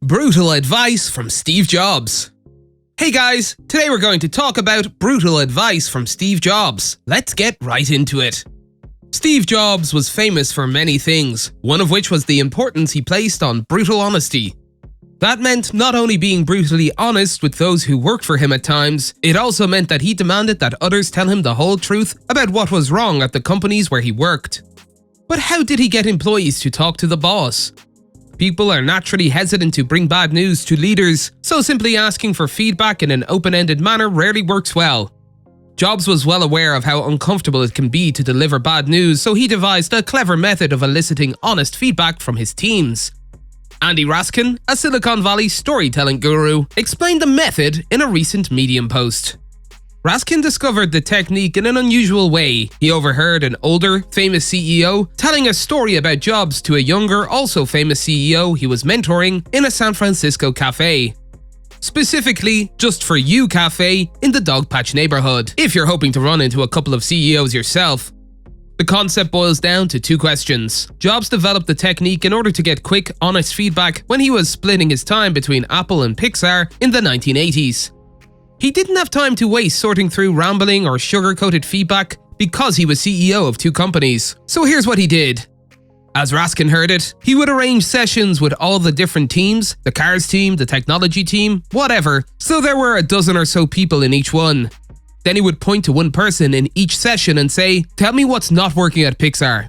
Brutal advice from Steve Jobs. Hey guys, today we're going to talk about brutal advice from Steve Jobs. Let's get right into it. Steve Jobs was famous for many things, one of which was the importance he placed on brutal honesty. That meant not only being brutally honest with those who worked for him at times, it also meant that he demanded that others tell him the whole truth about what was wrong at the companies where he worked. But how did he get employees to talk to the boss? People are naturally hesitant to bring bad news to leaders, so simply asking for feedback in an open-ended manner rarely works well. Jobs was well aware of how uncomfortable it can be to deliver bad news, so he devised a clever method of eliciting honest feedback from his teams. Andy Raskin, a Silicon Valley storytelling guru, explained the method in a recent Medium post. Raskin discovered the technique in an unusual way. He overheard an older, famous CEO telling a story about Jobs to a younger, also famous CEO he was mentoring in a San Francisco cafe. Specifically, Just For You cafe in the Dogpatch neighborhood, if you're hoping to run into a couple of CEOs yourself. The concept boils down to two questions. Jobs developed the technique in order to get quick, honest feedback when he was splitting his time between Apple and Pixar in the 1980s. He didn't have time to waste sorting through rambling or sugar-coated feedback because he was CEO of two companies. So here's what he did. As Raskin heard it, he would arrange sessions with all the different teams, the cars team, the technology team, whatever, so there were a dozen or so people in each one. Then he would point to one person in each session and say, "Tell me what's not working at Pixar."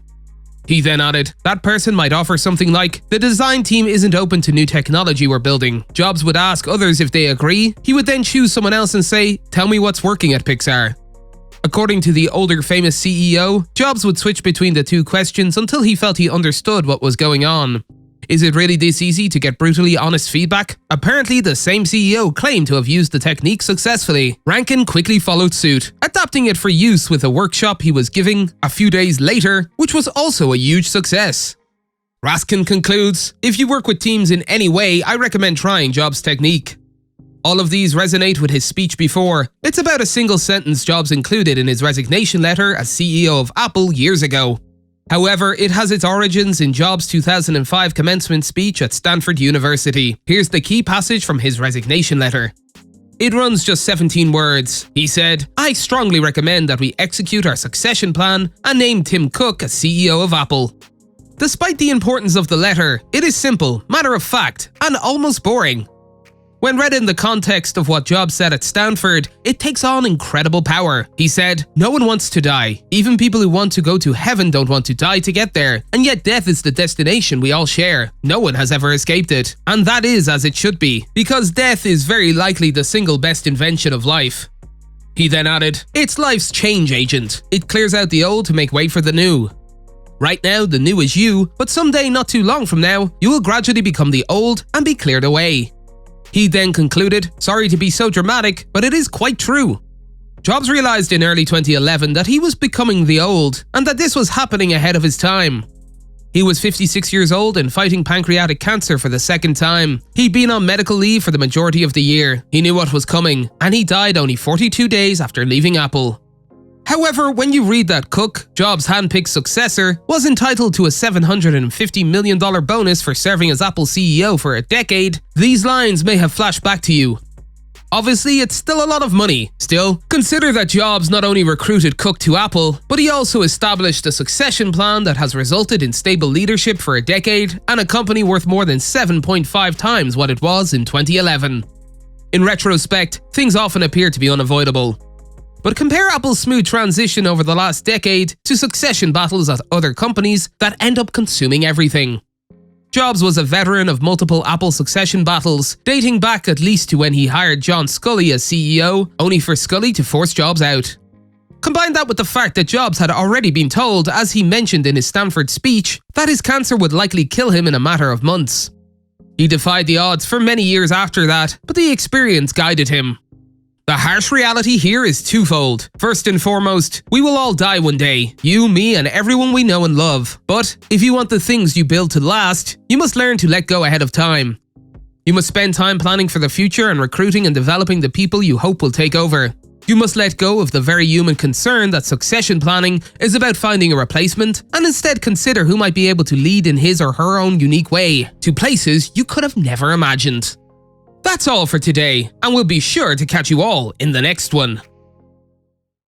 He then added, that person might offer something like, "The design team isn't open to new technology we're building." Jobs would ask others if they agree. He would then choose someone else and say, "Tell me what's working at Pixar." According to the older famous CEO, Jobs would switch between the two questions until he felt he understood what was going on. Is it really this easy to get brutally honest feedback? Apparently, the same CEO claimed to have used the technique successfully. Rankin quickly followed suit, adapting it for use with a workshop he was giving a few days later, which was also a huge success. Raskin concludes, "If you work with teams in any way, I recommend trying Jobs' technique." All of these resonate with his speech before. It's about a single sentence Jobs included in his resignation letter as CEO of Apple years ago. However, it has its origins in Jobs' 2005 commencement speech at Stanford University. Here's the key passage from his resignation letter. It runs just 17 words. He said, "I strongly recommend that we execute our succession plan and name Tim Cook as CEO of Apple." Despite the importance of the letter, it is simple, matter of fact, and almost boring. When read in the context of what Jobs said at Stanford, it takes on incredible power. He said, "No one wants to die. Even people who want to go to heaven don't want to die to get there. And yet death is the destination we all share. No one has ever escaped it. And that is as it should be, because death is very likely the single best invention of life." He then added, "It's life's change agent. It clears out the old to make way for the new. Right now, the new is you, but someday not too long from now, you will gradually become the old and be cleared away." He then concluded, "Sorry to be so dramatic, but it is quite true." Jobs realized in early 2011 that he was becoming the old, and that this was happening ahead of his time. He was 56 years old and fighting pancreatic cancer for the second time. He'd been on medical leave for the majority of the year. He knew what was coming, and he died only 42 days after leaving Apple. However, when you read that Cook, Jobs' handpicked successor, was entitled to a $750 million bonus for serving as Apple CEO for a decade, these lines may have flashed back to you. Obviously, it's still a lot of money. Still, consider that Jobs not only recruited Cook to Apple, but he also established a succession plan that has resulted in stable leadership for a decade and a company worth more than 7.5 times what it was in 2011. In retrospect, things often appear to be unavoidable. But compare Apple's smooth transition over the last decade to succession battles at other companies that end up consuming everything. Jobs was a veteran of multiple Apple succession battles, dating back at least to when he hired John Sculley as CEO, only for Sculley to force Jobs out. Combine that with the fact that Jobs had already been told, as he mentioned in his Stanford speech, that his cancer would likely kill him in a matter of months. He defied the odds for many years after that, but the experience guided him. The harsh reality here is twofold. First and foremost, we will all die one day. You, me, and everyone we know and love. But if you want the things you build to last, you must learn to let go ahead of time. You must spend time planning for the future and recruiting and developing the people you hope will take over. You must let go of the very human concern that succession planning is about finding a replacement, and instead consider who might be able to lead in his or her own unique way to places you could have never imagined. That's all for today, and we'll be sure to catch you all in the next one.